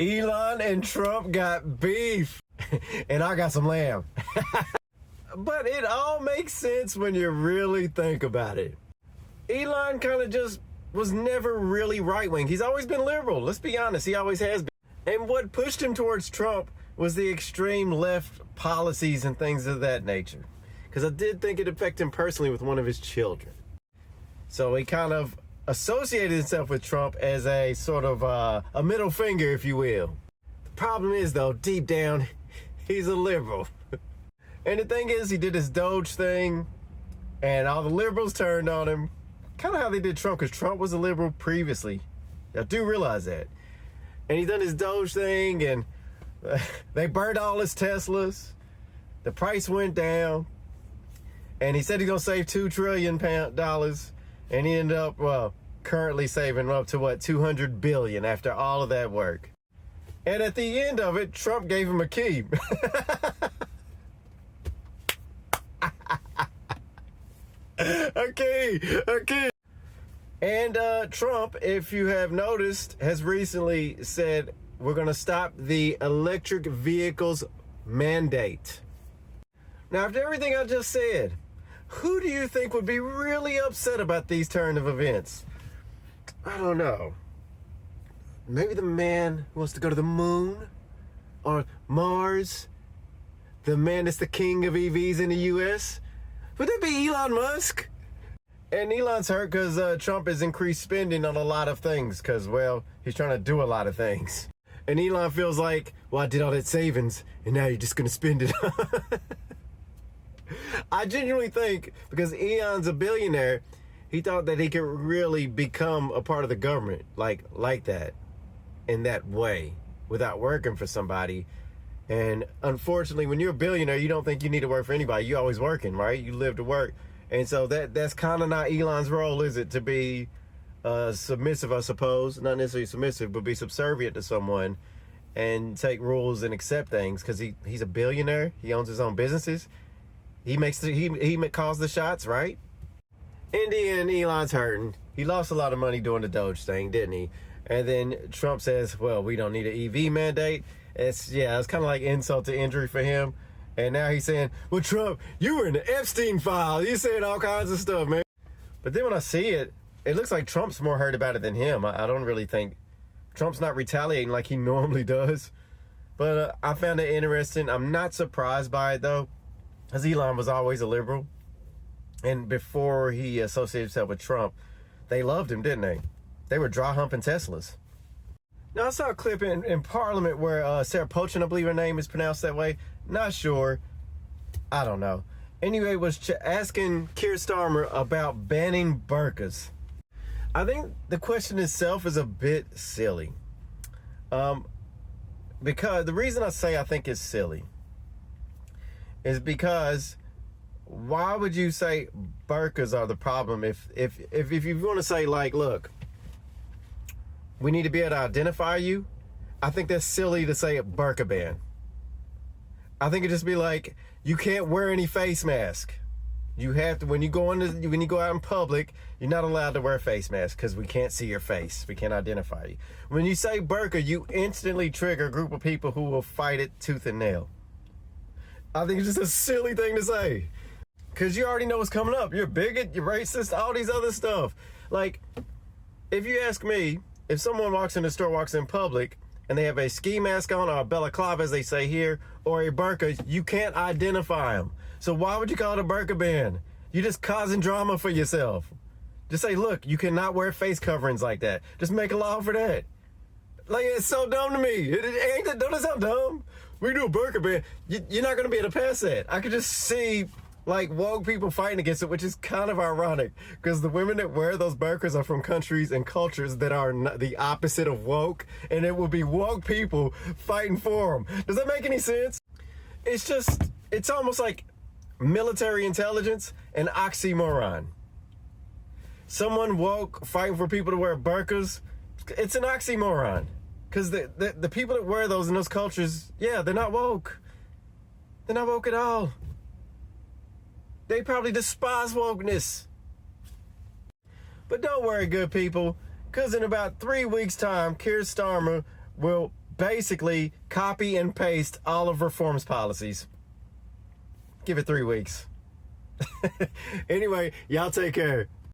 Elon and Trump got beef, and I got some lamb. But it all makes sense when you really think about it. Elon kind of just was never really right-wing. He's always been liberal. Let's be honest, he always has been. And what pushed him towards Trump was the extreme left policies and things of that nature. Because I did think it affected him personally with one of his children. So he kind of associated himself with Trump as a sort of a middle finger, if you will. The problem is, though, deep down, he's a liberal. And the thing is, he did his Doge thing, and all the liberals turned on him. Kind of how they did Trump, because Trump was a liberal previously. I do realize that. And he done his Doge thing, and they burned all his Teslas. The price went down. And he said he's going to save $2 trillion. And he ended up, well, currently saving up to, $200 billion after all of that work. And at the end of it, Trump gave him a key. Okay. And Trump, if you have noticed, has recently said we're going to stop the electric vehicles mandate. Now, after everything I just said, who do you think would be really upset about these turn of events? I don't know. Maybe the man who wants to go to the moon or Mars? The man that's the king of EVs in the U.S.? Would that be Elon Musk? And Elon's hurt because Trump has increased spending on a lot of things because, well, he's trying to do a lot of things. And Elon feels like, well, I did all that savings and now you're just going to spend it. I genuinely think because Elon's a billionaire, he thought that he could really become a part of the government like that, in that way, without working for somebody. And unfortunately, when you're a billionaire, you don't think you need to work for anybody. You're always working, right? You live to work. And so that's kind of not Elon's role, is it? To be submissive, I suppose. Not necessarily submissive, but be subservient to someone and take rules and accept things because he's a billionaire. He owns his own businesses. He calls the shots, right? In the end, Elon's hurting. He lost a lot of money doing the Doge thing, didn't he? And then Trump says, well, we don't need an EV mandate. It's kind of like insult to injury for him. And now he's saying, well, Trump, you were in the Epstein file. You're saying all kinds of stuff, man. But then when I see it, it looks like Trump's more hurt about it than him. I don't really think Trump's not retaliating like he normally does. But I found it interesting. I'm not surprised by it, though, because Elon was always a liberal. And before he associated himself with Trump, they loved him, didn't they? They were dry humping Teslas. Now, I saw a clip in Parliament where Sarah Palin, I believe her name is pronounced that way. Not sure. I don't know. Anyway, was asking Keir Starmer about banning burqas. I think the question itself is a bit silly. Because the reason I say I think it's silly is because why would you say burqas are the problem if you want to say, like, look, we need to be able to identify you? I think that's silly to say a burqa ban. I think it'd just be like, you can't wear any face mask. You have to, when you go out in public, you're not allowed to wear a face mask because we can't see your face. We can't identify you. When you say burqa, you instantly trigger a group of people who will fight it tooth and nail. I think it's just a silly thing to say. Because you already know what's coming up. You're a bigot, you're racist, all these other stuff. Like, if you ask me, if someone walks in the store, walks in public, and they have a ski mask on, or a balaclava, as they say here, or a burqa, you can't identify them. So why would you call it a burqa ban? You're just causing drama for yourself. Just say, look, you cannot wear face coverings like that. Just make a law for that. Like, it's so dumb to me. Don't it sound dumb? We do a burqa ban. You're not going to be able to pass that. I could just see, like, woke people fighting against it, which is kind of ironic because the women that wear those burqas are from countries and cultures that are the opposite of woke, and it will be woke people fighting for them. Does that make any sense? It's almost like military intelligence and oxymoron. Someone woke fighting for people to wear burqas, it's an oxymoron because the people that wear those in those cultures, they're not woke. They're not woke at all. They probably despise wokeness. But don't worry, good people, because in about 3 weeks' time, Keir Starmer will basically copy and paste all of reform's policies. Give it 3 weeks. Anyway, y'all take care.